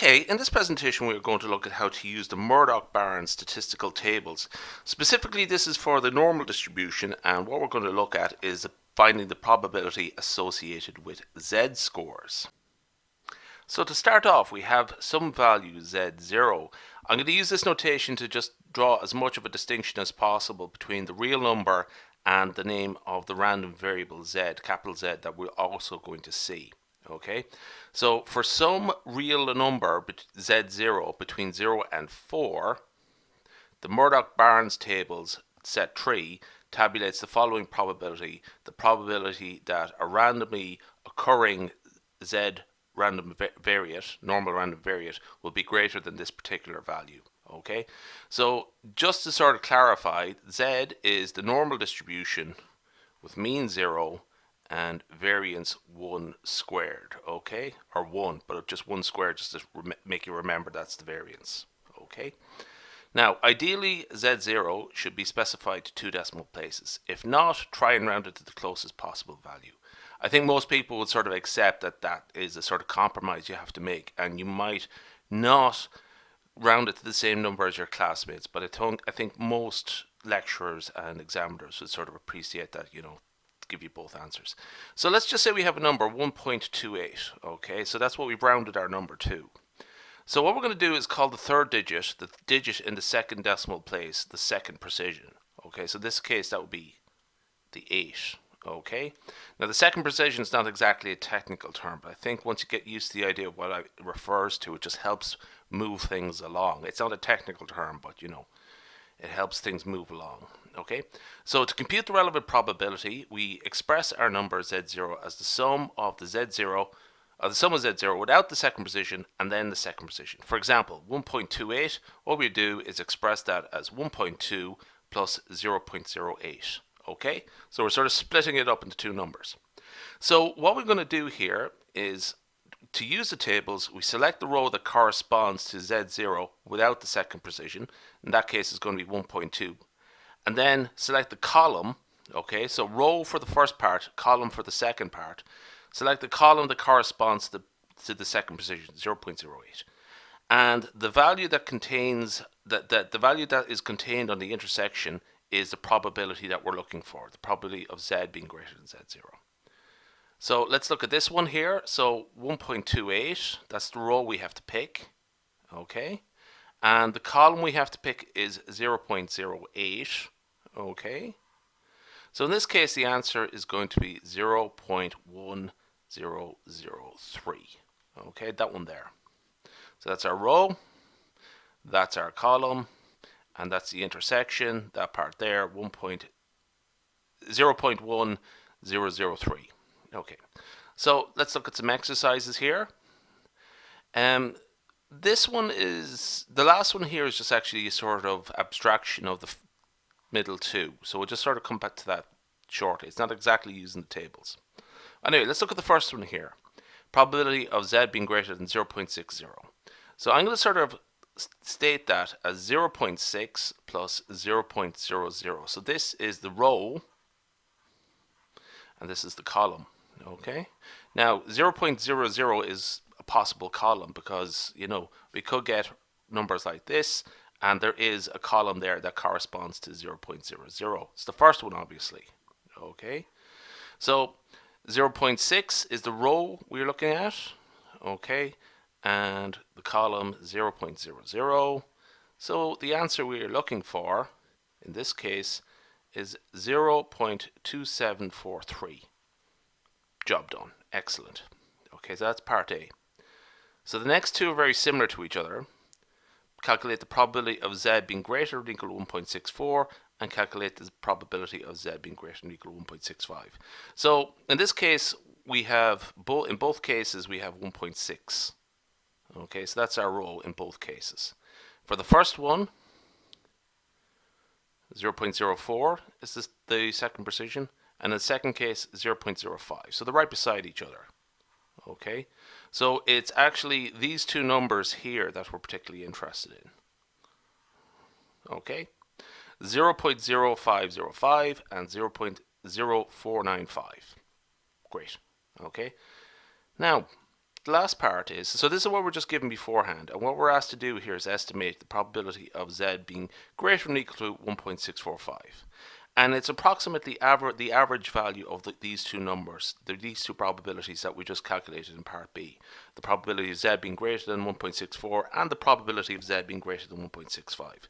Okay, in this presentation we're going to look at how to use the Murdoch Barnes statistical tables. Specifically, this is for the normal distribution, and what we're going to look at is finding the probability associated with z-scores. So to start off, we have some value z0. I'm going to use this notation to just draw as much of a distinction as possible between the real number and the name of the random variable z, capital Z, that we're also going to see. Okay, so for some real number z0 between 0 and 4, the Murdoch Barnes Tables set 3 tabulates the following probability: the probability that a randomly occurring z random variate, normal random variate, will be greater than this particular value. Okay, so just to sort of clarify, z is the normal distribution with mean 0 and variance 1 squared, okay, or 1, but just 1 squared, just to make you remember that's the variance. Okay, now ideally z0 should be specified to 2 decimal places. If not, try and round it to the closest possible value. I think most people would sort of accept that that is a sort of compromise you have to make, and you might not round it to the same number as your classmates, but I think most lecturers and examiners would sort of appreciate that, you know, give you both answers. So let's just say we have a number 1.28. okay, so that's what we've rounded our number to. So what we're going to do is call the third digit, the digit in the second decimal place, the second precision. Okay, so in this case that would be the 8. Okay, now the second precision is not exactly a technical term, but I think once you get used to the idea of what it refers to, it just helps move things along. It's not a technical term, but you know, it helps things move along. Okay, so to compute the relevant probability, we express our number z0 as the sum of the z0, the sum of z0 without the second precision and then the second precision. For example, 1.28, what we do is express that as 1.2 plus 0.08. Okay, so we're sort of splitting it up into two numbers. So what we're going to do here is, to use the tables, we select the row that corresponds to z0 without the second precision. In that case, it's going to be 1.2. And then select the column. Okay, so row for the first part, column for the second part. Select the column that corresponds to the second precision, 0.08. And the value that contains the value that is contained on the intersection is the probability that we're looking for, the probability of z being greater than z0. So let's look at this one here. So 1.28, that's the row we have to pick. Okay, and the column we have to pick is 0.08. Okay, so in this case the answer is going to be 0.1003. Okay, that one there. So that's our row, that's our column, and that's the intersection, that part there, 0.1003. Okay, so let's look at some exercises here. This one is, the last one here is just actually a sort of abstraction of the middle two. So we'll just sort of come back to that shortly. It's not exactly using the tables. Anyway, let's look at the first one here. Probability of z being greater than 0.60. So I'm going to sort of state that as 0.6 plus 0.00. So this is the row and this is the column. Okay, now 0.00 is a possible column because, you know, we could get numbers like this, and there is a column there that corresponds to 0.00. It's the first one, obviously. Okay, so 0.6 is the row we're looking at. Okay, and the column 0.00. So the answer we are looking for in this case is 0.2743. Job done. Excellent. Okay, so that's part A. So the next two are very similar to each other. Calculate the probability of z being greater or equal to 1.64 and calculate the probability of z being greater or equal to 1.65. So in this case we have in both cases we have 1.6. Okay, so that's our row in both cases. For the first one, 0.04 is the second precision, and in the second case 0.05. So they're right beside each other. Okay, so it's actually these two numbers here that we're particularly interested in. Okay, 0.0505 and 0.0495. Great. Okay, now the last part is, so this is what we're just given beforehand, and what we're asked to do here is estimate the probability of z being greater than or equal to 1.645. And it's approximately the average value of these two numbers, these two probabilities that we just calculated in part B. The probability of z being greater than 1.64 and the probability of z being greater than 1.65.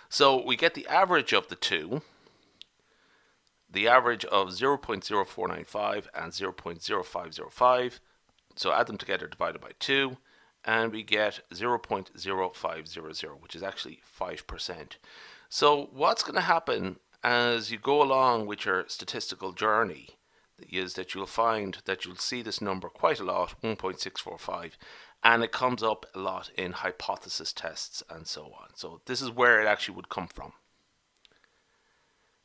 So we get the average of the two, the average of 0.0495 and 0.0505. So add them together divided by 2, and we get 0.0500, which is actually 5%. So what's going to happen as you go along with your statistical journey is that you'll find that you'll see this number quite a lot, 1.645, and it comes up a lot in hypothesis tests and so on. So this is where it actually would come from.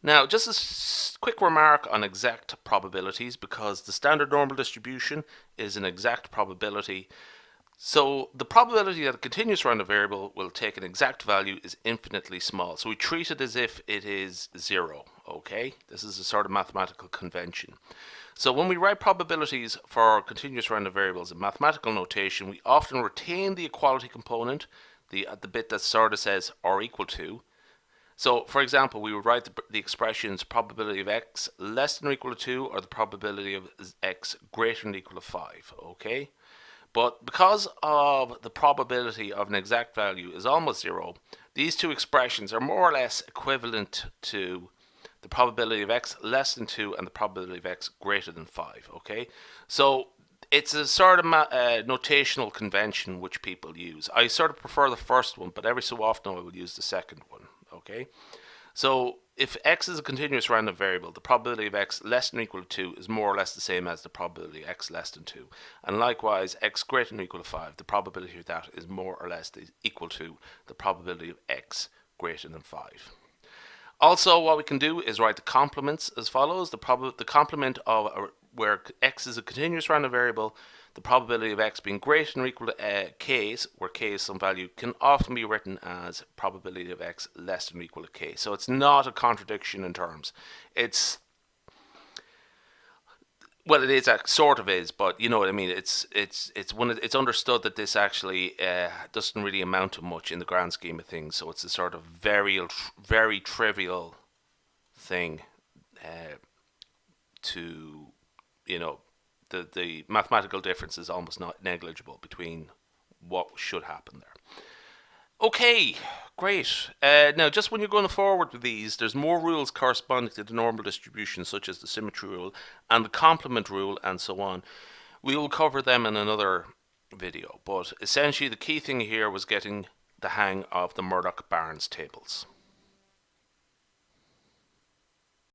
Now, just a quick remark on exact probabilities, because the standard normal distribution is an exact probability. So the probability that a continuous random variable will take an exact value is infinitely small. So we treat it as if it is 0, okay? This is a sort of mathematical convention. So when we write probabilities for continuous random variables in mathematical notation, we often retain the equality component, the bit that sort of says or equal to. So, for example, we would write the expressions probability of x less than or equal to 2 or the probability of x greater than or equal to 5, okay? But because of the probability of an exact value is almost 0, these two expressions are more or less equivalent to the probability of x less than 2 and the probability of x greater than 5, okay? So it's a sort of notational convention which people use. I sort of prefer the first one, but every so often I will use the second one, okay? So if x is a continuous random variable, the probability of x less than or equal to 2 is more or less the same as the probability of x less than 2. And likewise, x greater than or equal to 5, the probability of that is more or less equal to the probability of x greater than 5. Also, what we can do is write the complements as follows. The complement of where x is a continuous random variable, the probability of x being greater than or equal to k, where k is some value, can often be written as probability of x less than or equal to k. So it's not a contradiction in terms. It's, well, it is, sort of is, but you know what I mean. It's understood that this actually doesn't really amount to much in the grand scheme of things. So it's a sort of very trivial thing to, you know, the mathematical difference is almost not negligible between what should happen there. Okay, great. Now, just when you're going forward with these, there's more rules corresponding to the normal distribution, such as the symmetry rule and the complement rule and so on. We will cover them in another video, but essentially the key thing here was getting the hang of the Murdoch Barnes tables.